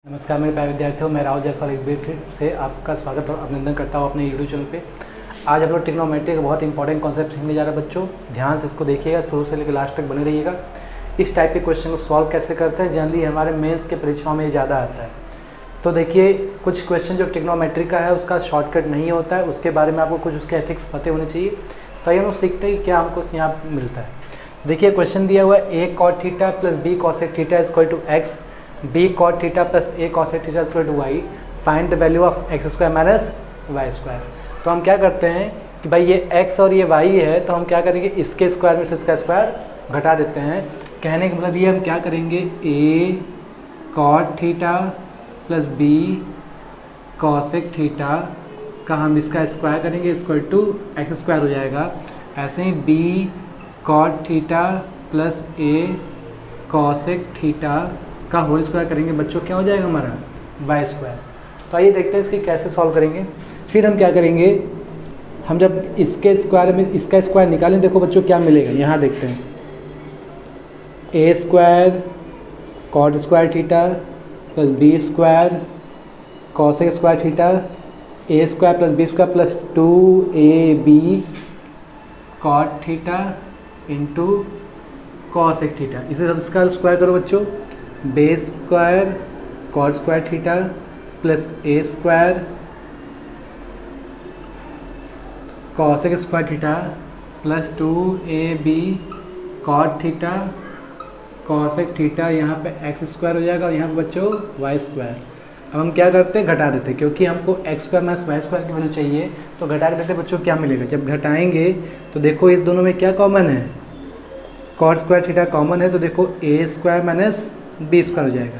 नमस्कार मेरे प्यारे विद्यार्थियों, मैं राहुल जायसवाल एक बार फिर से आपका स्वागत और अभिनंदन करता हूँ अपने यूट्यूब चैनल पे। आज हम लोग ट्रिग्नोमेट्री का बहुत इंपॉर्टेंट कॉन्सेप्ट सीखने जा रहे हैं बच्चों। ध्यान से इसको देखिएगा, शुरू से लेकर लास्ट तक बने रहिएगा। इस टाइप के क्वेश्चन को सॉल्व कैसे करते हैं, जनरली हमारे मेंस के परीक्षाओं में ज़्यादा आता है। तो देखिए, कुछ क्वेश्चन जो ट्रिग्नोमेट्री का है उसका शॉर्टकट नहीं होता है, उसके बारे में आपको कुछ उसके एथिक्स पते होने चाहिए। तो आइए हम लोग सीखते हैं कि क्या हमको यहाँ मिलता है। देखिए, क्वेश्चन दिया हुआ है a cot theta plus b cosec theta is equal to x, b cot theta plus a cosec theta is equal to y, find the value of x square minus y square. तो हम क्या करते हैं कि भाई ये x और ये y है, तो हम क्या करेंगे, इसके स्क्वायर में से इसका स्क्वायर घटा देते हैं। कहने का मतलब ये हम क्या करेंगे, a cot theta plus b cosec theta का हम इसका स्क्वायर करेंगे इक्वल टू x स्क्वायर हो जाएगा। ऐसे ही b cot theta plus a cosec theta का होल स्क्वायर करेंगे बच्चों, क्या हो जाएगा हमारा y स्क्वायर। तो आइए देखते हैं इसकी कैसे सॉल्व करेंगे। फिर हम क्या करेंगे, हम जब इसके स्क्वायर में इसका स्क्वायर निकालें, देखो बच्चों क्या मिलेगा, यहाँ देखते हैं। a square cot square theta plus b square cosec square theta, a square plus b square plus 2ab cot theta into cosec theta. इसे सब इसका स्क्वायर करो बच्चों, base square cot square theta plus a square cosec square theta plus 2ab cot theta cosec theta, यहाँ पे x square हो जाएगा और यहाँ पे बच्चों y स्क्वायर। अब हम क्या करते हैं, घटा देते हैं, क्योंकि हमको x square minus Y square की वैल्यू चाहिए। तो घटा के देते हैं बच्चों, क्या मिलेगा। जब घटाएंगे तो देखो इस दोनों में क्या कॉमन है, cot स्क्वायर थीटा कॉमन है, तो देखो a square minus b square हो जाएगा।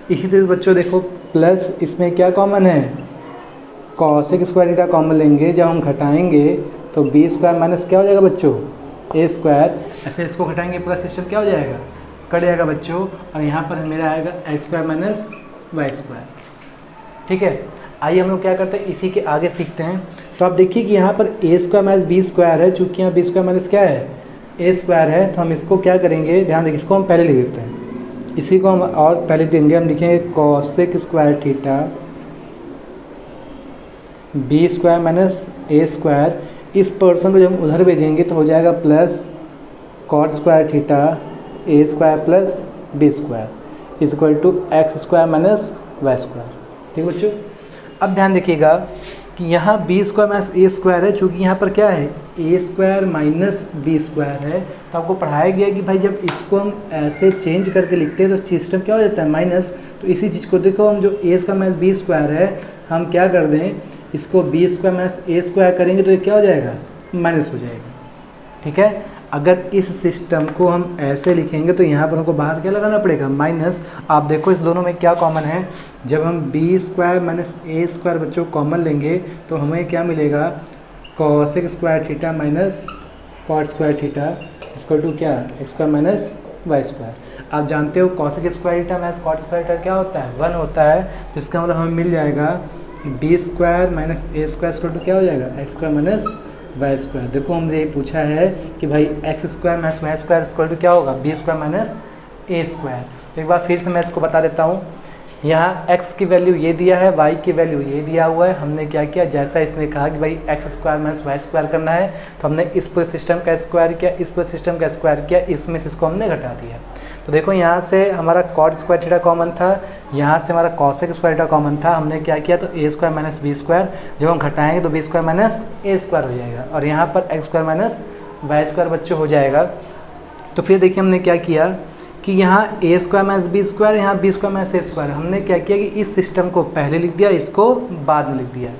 इसी तरह से बच्चों देखो प्लस इसमें क्या कॉमन है, cosec स्क्वायर थीटा कॉमन लेंगे, जब हम घटाएंगे तो b स्क्वायर माइनस क्या हो जाएगा बच्चों, a स्क्वायर। ऐसे इसको घटाएंगे प्लस सिस्टम क्या हो जाएगा, कट जाएगा बच्चों, और यहाँ पर मेरा आएगा x square minus Y square. ठीक है, आइए हम लोग क्या करते हैं, इसी के आगे सीखते हैं। तो आप देखिए कि यहाँ पर a square minus B square है, चूँकि यहाँ b स्क्वायर माइनस क्या है, a स्क्वायर है, तो हम इसको क्या करेंगे, ध्यान देखिए, इसको हम पहले लिख देते हैं। इसी को हम और पहले देंगे, हम लिखेंगे cosec square theta b square minus a square. इस पर्सन को जब हम उधर भेजेंगे तो हो जाएगा plus cot square theta a square plus b square is equal to x square minus Y square. ठीक बच्चों, अब ध्यान देखिएगा कि यहाँ b square minus a square है, चूँकि यहाँ पर क्या है, a square minus b square है। तो आपको पढ़ाया गया कि भाई जब इसको हम ऐसे चेंज करके लिखते हैं तो सिस्टम क्या हो जाता है, माइनस। तो इसी चीज़ को देखो, हम जो a square minus b square है, हम क्या कर दें, इसको b square minus a square करेंगे तो ये क्या हो जाएगा, माइनस हो जाएगा। ठीक है, अगर इस सिस्टम को हम ऐसे लिखेंगे तो यहाँ पर हमको बाहर क्या लगाना पड़ेगा, माइनस। आप देखो इस दोनों में क्या कॉमन है, जब हम b square minus a square बच्चों कॉमन लेंगे तो हमें क्या मिलेगा, cosec square theta minus cot square theta equal to क्या, x square minus Y square. आप जानते हो cosec square theta minus cot square theta क्या होता है, 1 होता है। जिसका मतलब हमें मिल जाएगा b square minus a square equal to क्या हो जाएगा, x square minus Y square. देखो हमने ये पूछा है कि भाई x square minus Y square equal to क्या होगा, b square minus a square. तो एक बार फिर से मैं इसको बता देता हूँ, यहाँ x की वैल्यू ये दिया है, y की वैल्यू ये दिया हुआ है। हमने क्या किया, जैसा इसने कहा कि भाई x square minus Y square करना है, तो हमने इस पूरे सिस्टम का स्क्वायर किया, इस पूरे सिस्टम का स्क्वायर किया, इसमें से इसको हमने घटा दिया। तो देखो यहाँ से हमारा cot स्क्वायर थीटा कॉमन था, यहाँ से हमारा cosec स्क्वायर थीटा कॉमन था। हमने क्या किया, तो a square minus B square, जब हम घटाएंगे तो b square minus a square हो जाएगा, और यहाँ पर x square minus Y square बच्चों हो जाएगा। तो फिर देखिए हमने क्या किया कि यहाँ a square minus B square, यहाँ b square minus a square. हमने क्या किया कि इस सिस्टम को पहले लिख दिया, इसको बाद में लिख दिया।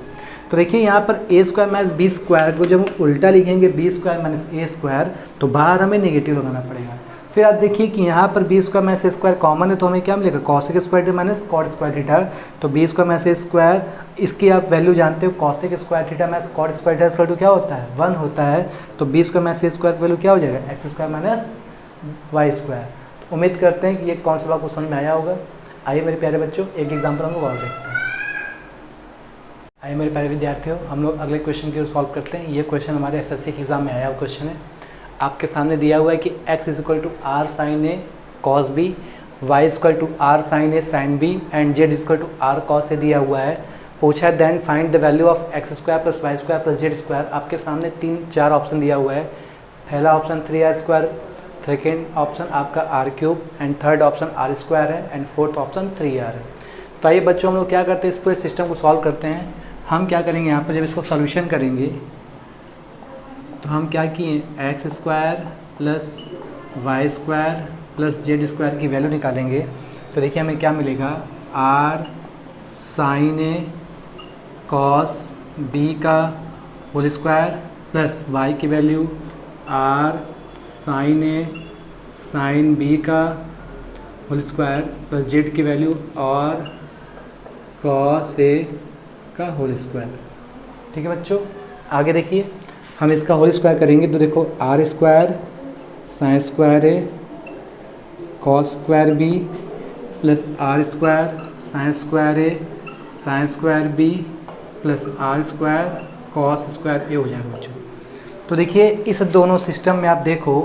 तो देखिए यहाँ पर a square minus B square को जब हम उल्टा लिखेंगे b square minus a square, तो बाहर हमें नेगेटिव लगाना पड़ेगा। फिर आप देखिए कि यहाँ पर b square minus a square common है, तो हमें क्या मिलेगा, cosec square theta minus cot square theta. तो b square minus a square, इसकी आप वैल्यू जानते हो, cosec square theta minus cot square theta equal to क्या होता है, 1 होता है। तो b square minus a square की वैल्यू क्या हो जाएगा, x square minus Y square. उम्मीद करते हैं कि ये कॉन्सेप्ट आपको समझ में आया होगा। आइए मेरे प्यारे बच्चों, एक एग्जाम्पल हम लोग और देखते हैं। आइए मेरे प्यारे विद्यार्थियों, हम लोग अगले क्वेश्चन की ओर सॉल्व करते हैं। ये क्वेश्चन हमारे एसएससी के एग्जाम में आया हुआ क्वेश्चन है। आपके सामने दिया हुआ है कि x is equal to R sine A cos B, y equal to R sine A sine B and z equal to R cos A दिया हुआ है। पूछा है then find the value of X square plus Y square plus Z square. आपके सामने 3-4 option दिया हुआ है। पहला option 3r square, second option आपका R cube and third option R square है एंड फोर्थ ऑप्शन 3r है। तो आइए बच्चों हम लोग क्या करते हैं, इस पूरे सिस्टम को सॉल्व करते हैं। हम क्या करेंगे यहाँ पर जब इसको सोल्यूशन करेंगे तो हम क्या किए, X square plus Y square plus Z square की वैल्यू निकालेंगे। तो देखिए हमें क्या मिलेगा, R sine A cos B का होल स्क्वायर प्लस वाई की value R sine A sine B का होल स्क्वायर प्लस जेड की वैल्यू और कॉस ए का होल स्क्वायर। ठीक है बच्चों, आगे देखिए हम इसका होल स्क्वायर करेंगे तो देखो R square sine square A cos square B plus R square sine square A sine square B plus R square cos square A हो जाएगा बच्चों। तो देखिए इस दोनों सिस्टम में आप देखो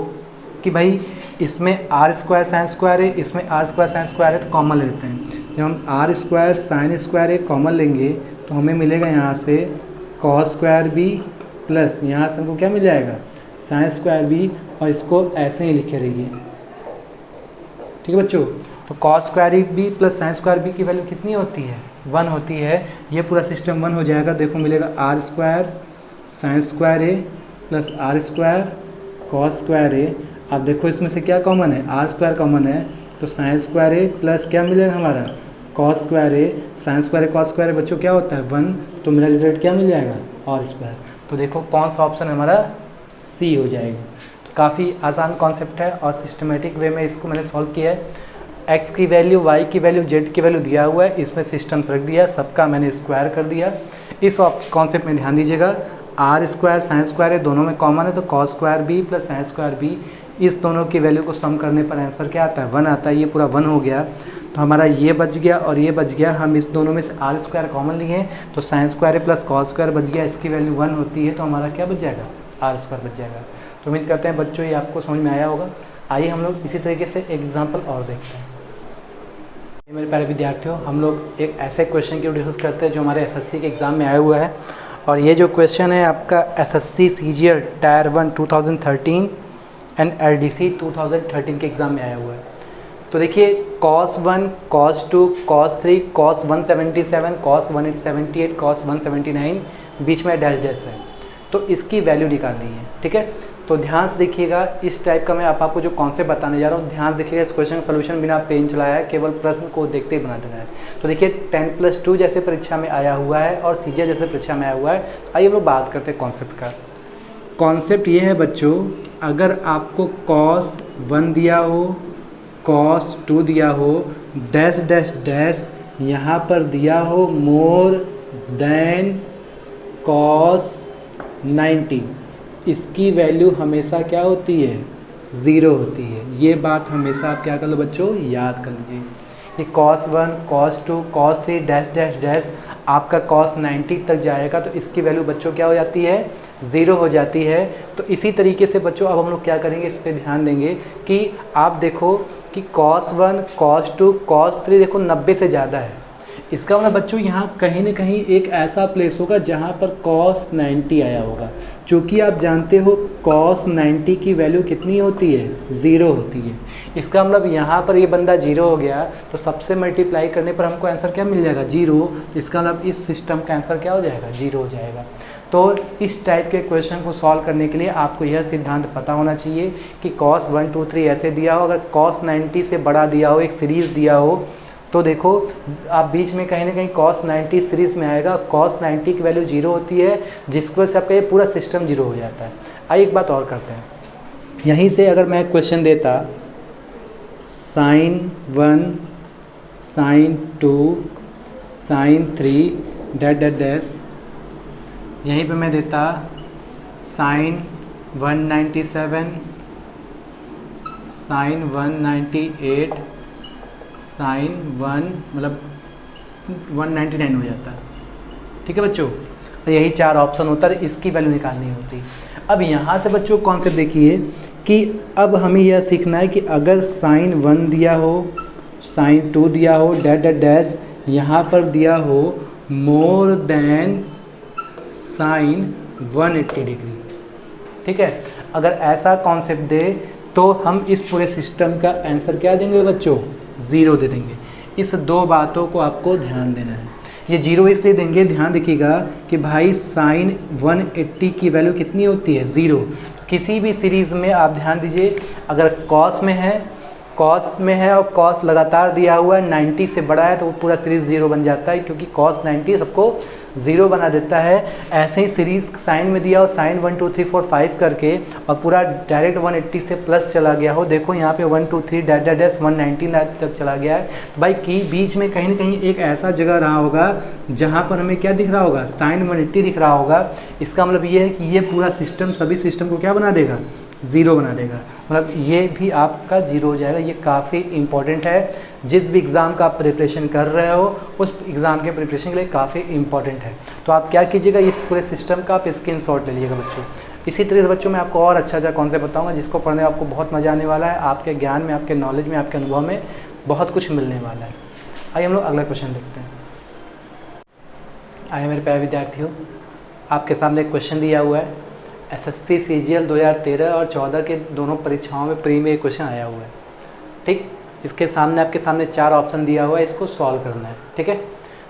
कि भाई इसमें आर स्क्वायर साइन स्क्वायर है, इसमें आर स्क्वायर साइन स्क्वायर है, तो कॉमन लेते हैं। जब हम R square sine square A common लेंगे तो हमें मिलेगा यहाँ से कॉस स्क्वायर बी प्लस यहाँ से हमको क्या मिल जाएगा, साइन स्क्वायर बी, और इसको ऐसे ही लिखे रहिए। ठीक है बच्चों, तो cos square B plus sine square B की वैल्यू कितनी होती है, 1 होती है। ये पूरा सिस्टम 1 हो जाएगा। देखो मिलेगा R square sine square A plus R square cos square A. अब देखो इसमें से क्या कॉमन है, आर स्क्वायर कॉमन है, तो साइन स्क्वायर ए प्लस क्या मिलेगा हमारा, cos square A. Sine square A cos square ए बच्चों क्या होता है 1, तो मेरा रिजल्ट क्या मिल जाएगा, आर स्क्वायर। तो देखो कौन सा ऑप्शन हमारा सी हो जाएगा। तो काफ़ी आसान कॉन्सेप्ट है और सिस्टमेटिक वे में इसको मैंने सॉल्व किया है। एक्स की वैल्यू, वाई की वैल्यू, जेड की वैल्यू दिया हुआ है, इसमें सिस्टम्स रख दिया, सबका मैंने स्क्वायर कर दिया। इस कॉन्सेप्ट में ध्यान दीजिएगा, आर स्क्वायर साइन स्क्वायर है, दोनों में कॉमन है, तो cos square B plus sine square B, इस दोनों की वैल्यू को सम करने पर आंसर क्या आता है, 1 आता है। ये पूरा 1 हो गया, तो हमारा ये बच गया और ये बच गया। हम इस दोनों में से आर स्क्वायर कॉमन लिए तो sine square plus cos square बच गया, इसकी वैल्यू 1 होती है, तो हमारा क्या बच जाएगा, आर स्क्वायर बच जाएगा। तो उम्मीद करते हैं बच्चों ये आपको समझ में आया होगा। आइए हम लोग इसी तरीके से एग्जाम्पल और देखते हैं। मेरे प्यारे विद्यार्थियों, हम लोग एक ऐसे क्वेश्चन की डिस्कस करते हैं जो हमारे एसएससी के एग्ज़ाम में आया हुआ है, और ये जो क्वेश्चन है आपका SSC CGL tyre 1 2013 and LDC 2013 के एग्ज़ाम में आया हुआ है। तो देखिए cos 1, cos 2, cos 3, cos 177, cos 178, cos 179, बीच में डैश डैश है, तो इसकी वैल्यू निकालनी है। ठीक है, तो ध्यान से देखिएगा, इस टाइप का मैं आपको जो कॉन्सेप्ट बताने जा रहा हूँ, ध्यान से देखिएगा। इस क्वेश्चन का सोल्यूशन बिना पेन चलाया है, केवल प्रश्न को देखते ही बना देना है। तो देखिए 10+2 जैसे परीक्षा में आया हुआ है और सीजीएल जैसे परीक्षा में आया हुआ है। आइए हम लोग बात करते हैं कॉन्सेप्ट का। कॉन्सेप्ट ये है बच्चों, अगर आपको cos 1 दिया हो, cos 2 दिया हो, डैश डैश डैश यहाँ पर दिया हो मोर देन cos 90, इसकी वैल्यू हमेशा क्या होती है, 0 होती है। ये बात हमेशा आप क्या कर लो बच्चों, याद कर लीजिए। ये cos 1, cos 2, cos 3 dash dash dash आपका cos 90 तक जाएगा, तो इसकी वैल्यू बच्चों क्या हो जाती है, 0 हो जाती है। तो इसी तरीके से बच्चों अब हम लोग क्या करेंगे, इस पर ध्यान देंगे कि आप देखो कि cos 1, cos 2, cos 3 देखो 90 से ज़्यादा है। इसका मतलब बच्चों यहाँ कहीं ना कहीं एक ऐसा प्लेस होगा जहाँ पर cos 90 आया होगा। चूँकि आप जानते हो cos 90 की वैल्यू कितनी होती है, 0 होती है। इसका मतलब यहाँ पर ये बंदा 0 हो गया, तो सबसे मल्टीप्लाई करने पर हमको आंसर क्या मिल जाएगा, 0। तो इसका मतलब इस सिस्टम का आंसर क्या हो जाएगा, 0 हो जाएगा। तो इस टाइप के क्वेश्चन को सॉल्व करने के लिए आपको यह सिद्धांत पता होना चाहिए कि cos 1, 2, 3 ऐसे दिया हो, अगर cos 90 से बड़ा दिया हो, एक सीरीज़ दिया हो, तो देखो आप बीच में कहीं ना कहीं cos 90 सीरीज़ में आएगा। cos 90 की वैल्यू 0 होती है, जिसकी वजह से आपका ये पूरा सिस्टम 0 हो जाता है। आइए एक बात और करते हैं, यहीं से अगर मैं क्वेश्चन देता sin 1, sin 2, sin 3 dash dash dash, यहीं पे मैं देता sin 197, sin 198, sin 1 मतलब 199 हो जाता है। ठीक है बच्चों, यही 4 ऑप्शन होता है, इसकी वैल्यू निकालनी होती। अब यहाँ से बच्चों कॉन्सेप्ट देखिए कि अब हमें यह सीखना है कि अगर sin 1 दिया हो, साइन 2 दिया हो डैट डैट डैश, यहाँ पर दिया हो मोर देन साइन 180 डिग्री। ठीक है, अगर ऐसा कॉन्सेप्ट दे तो हम इस पूरे सिस्टम का आंसर क्या देंगे बच्चों, 0 दे देंगे। इस दो बातों को आपको ध्यान देना है। ये 0 इसलिए देंगे, ध्यान रखिएगा कि भाई साइन 180 की वैल्यू कितनी होती है, 0। किसी भी सीरीज़ में आप ध्यान दीजिए, अगर कॉस में है और कॉस लगातार दिया हुआ है 90 से बड़ा है तो वो पूरा सीरीज़ 0 बन जाता है, क्योंकि कॉस 90 सबको 0 बना देता है। ऐसे ही सीरीज़ साइन में दिया हो साइन 1 2 3 4 5 करके और पूरा डायरेक्ट 180 से प्लस चला गया हो, देखो यहाँ पे 1 2 3 डैट डैट डैश 190 तक चला गया है, तो भाई की बीच में कहीं ना कहीं एक ऐसा जगह रहा होगा जहाँ पर हमें क्या दिख रहा होगा, साइन 180 दिख रहा होगा। इसका मतलब ये है कि ये पूरा सिस्टम सभी सिस्टम को क्या बना देगा, 0 बना देगा, मतलब ये भी आपका 0 हो जाएगा। ये काफ़ी इंपॉर्टेंट है, जिस भी एग्ज़ाम का आप प्रिपरेशन कर रहे हो उस एग्ज़ाम के प्रिपरेशन के लिए काफ़ी इंपॉर्टेंट है। तो आप क्या कीजिएगा, इस पूरे सिस्टम का आप स्क्रीनशॉट ले लीजिएगा बच्चों। इसी तरह से बच्चों मैं आपको और अच्छा कॉन्सेप्ट बताऊंगा जिसको पढ़ने में आपको बहुत मज़ा आने वाला है, आपके ज्ञान में, आपके नॉलेज में, आपके अनुभव में बहुत कुछ मिलने वाला है। आइए हम लोग अगला क्वेश्चन देखते हैं। आइए मेरे प्यारे विद्यार्थियों, आपके सामने एक क्वेश्चन दिया हुआ है। SSC CGL 2013 और 14 के दोनों परीक्षाओं में प्री में एक क्वेश्चन आया हुआ है। ठीक, इसके सामने आपके सामने 4 ऑप्शन दिया हुआ है, इसको सॉल्व करना है। ठीक है,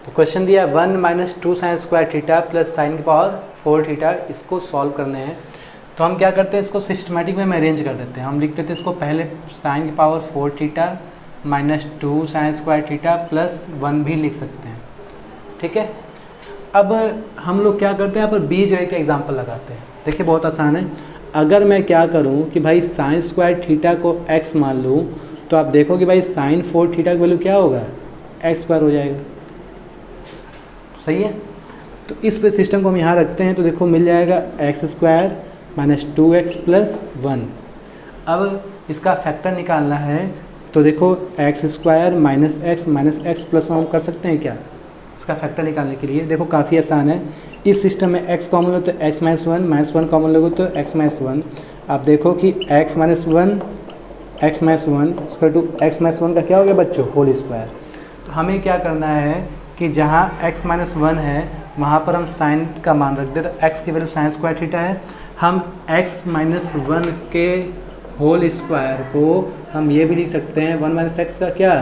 तो क्वेश्चन दिया 1 - 2 sin square theta plus sign की पावर 4 थीटा, इसको सॉल्व करने हैं। तो हम क्या करते हैं, इसको सिस्टमेटिक में अरेंज कर देते हैं। हम लिख देते हैं इसको पहले साइन की power 4 theta -2 sin square theta plus 1 भी लिख सकते हैं। ठीक है, अब हम लोग क्या करते हैं, यहाँ पर बीजगणित का एग्जाम्पल लगाते हैं। देखिए बहुत आसान है। अगर मैं क्या करूँ कि भाई साइन स्क्वायर थीटा को x मान लूँ तो आप देखो कि भाई साइन 4 थीटा की वैल्यू क्या होगा, x स्क्वायर हो जाएगा। सही है, तो इस पे सिस्टम को हम यहाँ रखते हैं तो देखो मिल जाएगा x स्क्वायर -2x + 1। अब इसका फैक्टर निकालना है तो देखो x स्क्वायर -x + 1 हम कर सकते हैं क्या, इसका फैक्टर निकालने के लिए। देखो काफ़ी आसान है, इस सिस्टम में x कॉमन लो तो x - 1 -1 कॉमन लोगे तो x - 1। आप देखो कि x - 1 x - 1 का क्या हो गया बच्चों, होल स्क्वायर। तो हमें क्या करना है कि जहाँ x - 1 है वहाँ पर हम साइन का मान रख दे, तो x की वैल्यू साइन स्क्वायर थीटा है। हम x - 1 के होल स्क्वायर को हम ये भी लिख सकते हैं 1 - x का क्या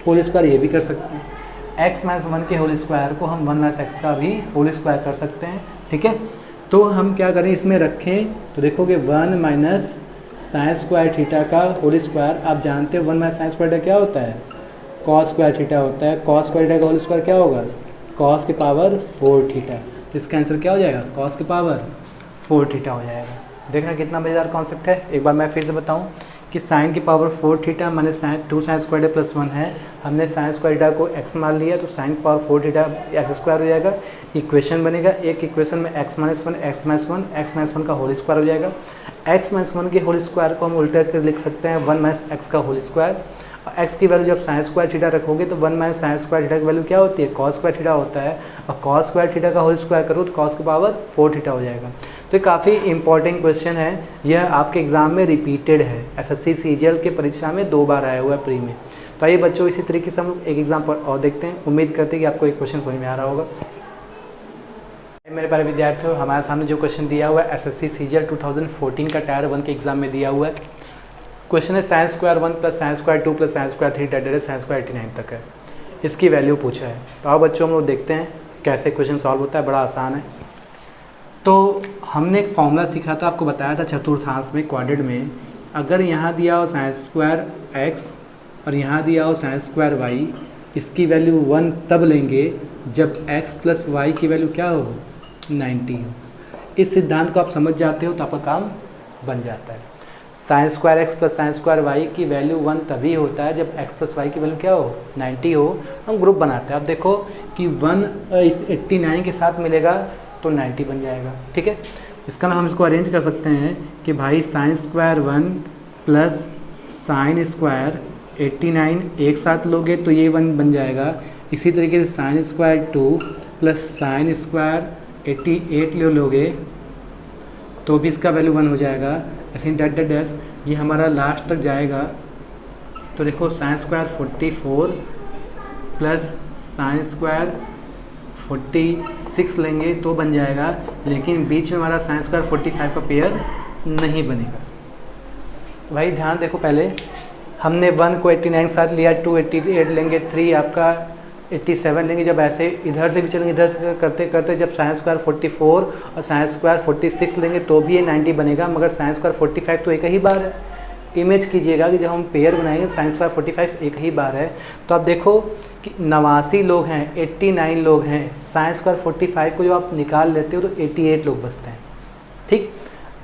होल स्क्वायर, ये भी कर सकते हैं। x - 1 के होल स्क्वायर को हम 1 - x का भी होल स्क्वायर कर सकते हैं। ठीक है, तो हम क्या करें, इसमें रखें तो देखोगे 1 - साइन स्क्वायर थीटा का होल स्क्वायर। आप जानते हो 1 - साइन स्क्वायर थीटा क्या होता है, कॉस स्क्वायर थीटा होता है। कॉस स्क्वायर थीटा का होल स्क्वायर क्या होगा, कॉस की पावर 4 थीटा। तो इसका आंसर क्या हो जाएगा, कॉस की पावर 4 थीटा हो जाएगा। देखना कितना मज़ेदार कॉन्सेप्ट है। एक बार मैं फिर से बताऊं कि साइन की पावर 4 थीटा माने 2 sin स्क्वायर थीटा + 1 है। हमने साइन स्क्वायर थीटा को x मान लिया तो साइन की पावर 4 थीटा x स्क्वायर हो जाएगा। इक्वेशन बनेगा, एक इक्वेशन में x - 1 का होल स्क्वायर हो जाएगा। x - 1 के होल स्क्वायर को हम उल्टा कर लिख सकते हैं 1 - x का होल स्क्वायर। और x की वैल्यू जब साइन स्क्वायर थीटा रखोगे तो 1 - साइन स्क्वायर थीटा की वैल्यू क्या होती है, कॉस स्क्वायर थीटा होता है। और कॉस स्क्वायर थीटा का होल स्क्वायर करो तो कॉस की पावर 4 थीटा हो जाएगा। तो काफ़ी इंपॉर्टेंट क्वेश्चन है, यह आपके एग्जाम में रिपीटेड है। SSC CGL के परीक्षा में 2 बार आया हुआ है प्री में। तो आइए बच्चों, इसी तरीके से हम लोग एक एग्जाम पर और देखते हैं। उम्मीद करते हैं कि आपको एक क्वेश्चन समझ में आ रहा होगा। मेरे प्यारे विद्यार्थियों, हमारे सामने जो क्वेश्चन दिया हुआ है SSC CGL 2014 का टायर 1 के एग्जाम में दिया हुआ है। क्वेश्चन है sine square 1 + sine square 2 + sine square 3 direct sine square 89 तक है, इसकी वैल्यू पूछा है। तो आओ बच्चों हम लोग देखते हैं कैसे क्वेश्चन सॉल्व होता है, बड़ा आसान है। तो हमने एक फॉर्मूला सीखा था, आपको बताया था चतुर्थांश में, क्वाड्रेंट में। अगर यहाँ दिया हो साइन स्क्वायर x और यहाँ दिया हो साइन स्क्वायर y, इसकी वैल्यू 1 तब लेंगे जब x + y की वैल्यू क्या हो, 90 हो। इस सिद्धांत को आप समझ जाते हो तो आपका काम बन जाता है। Sine square x + sine square y की वैल्यू 1 तभी होता है जब x + y की वैल्यू क्या हो, 90 हो। हम ग्रुप बनाते हैं। अब देखो कि 1 इस 89 के साथ मिलेगा तो 90 बन जाएगा। ठीक है, इसका नाम हम इसको अरेंज कर सकते हैं कि भाई साइन स्क्वायर 1 + साइन स्क्वायर 89 एक साथ लोगे तो ये 1 बन जाएगा। इसी तरीके से साइन स्क्वायर 2 + साइन स्क्वायर 88 लोगे तो भी इसका वैल्यू 1 हो जाएगा। ऐसे ही डैट डैट डैश ये हमारा लास्ट तक जाएगा तो देखो sine square 44 plus sine square 46 लेंगे तो बन जाएगा, लेकिन बीच में हमारा साइन स्क्वायर 45 का पेयर नहीं बनेगा। तो भाई ध्यान देखो, पहले हमने 1 को 89 के साथ लिया, 2 88 लेंगे, 3 आपका 87 लेंगे। जब ऐसे इधर से भी चलेंगे, इधर से करते करते जब साइन स्क्वायर 44 और साइन स्क्वायर 46 लेंगे तो भी ये 90 बनेगा, मगर साइन स्क्वायर 45 तो एक ही बार है। इमेज कीजिएगा कि जब हम पेयर बनाएंगे साइन स्क्वायर 45 एक ही बार है। तो आप देखो कि 89 लोग हैं, 89 लोग हैं, साइन स्क्वायर 45 को जो आप निकाल लेते हो तो 88 लोग बचते हैं। ठीक,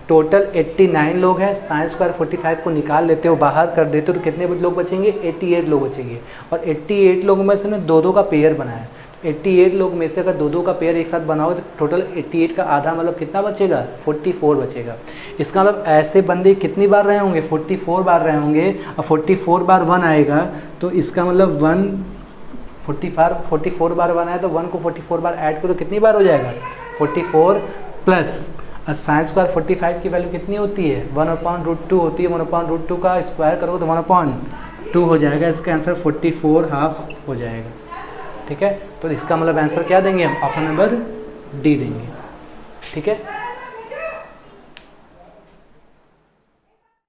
टोटल 89 लोग हैं, साइन स्क्वायर 45 को निकाल लेते हो, बाहर कर देते हो तो कितने लोग बचेंगे? 88 लोग बचेंगे। और 88 लोगों में से ना 2-2 का पेयर बनाया। 88 लोग में से अगर 2-2 का पेयर एक साथ बनाओगे तो टोटल 88 का आधा मतलब कितना बचेगा? 44 बचेगा। इसका मतलब ऐसे बंदे कितनी बार रहे होंगे? 44 बार रहे होंगे। और 44 बार 1 आएगा तो इसका मतलब 44 बार 1 आया तो 1 को 44 बार ऐड करो तो कितनी बार हो जाएगा? 44 प्लस साइन स्क्वायर 45 की वैल्यू कितनी होती है? 1/√2 होती है। 1/√2 का स्क्वायर करोगे तो 1/2 हो जाएगा। इसका आंसर 44 हाफ हो जाएगा। ठीक है, तो इसका मतलब आंसर क्या देंगे हम? ऑप्शन नंबर डी देंगे। ठीक है।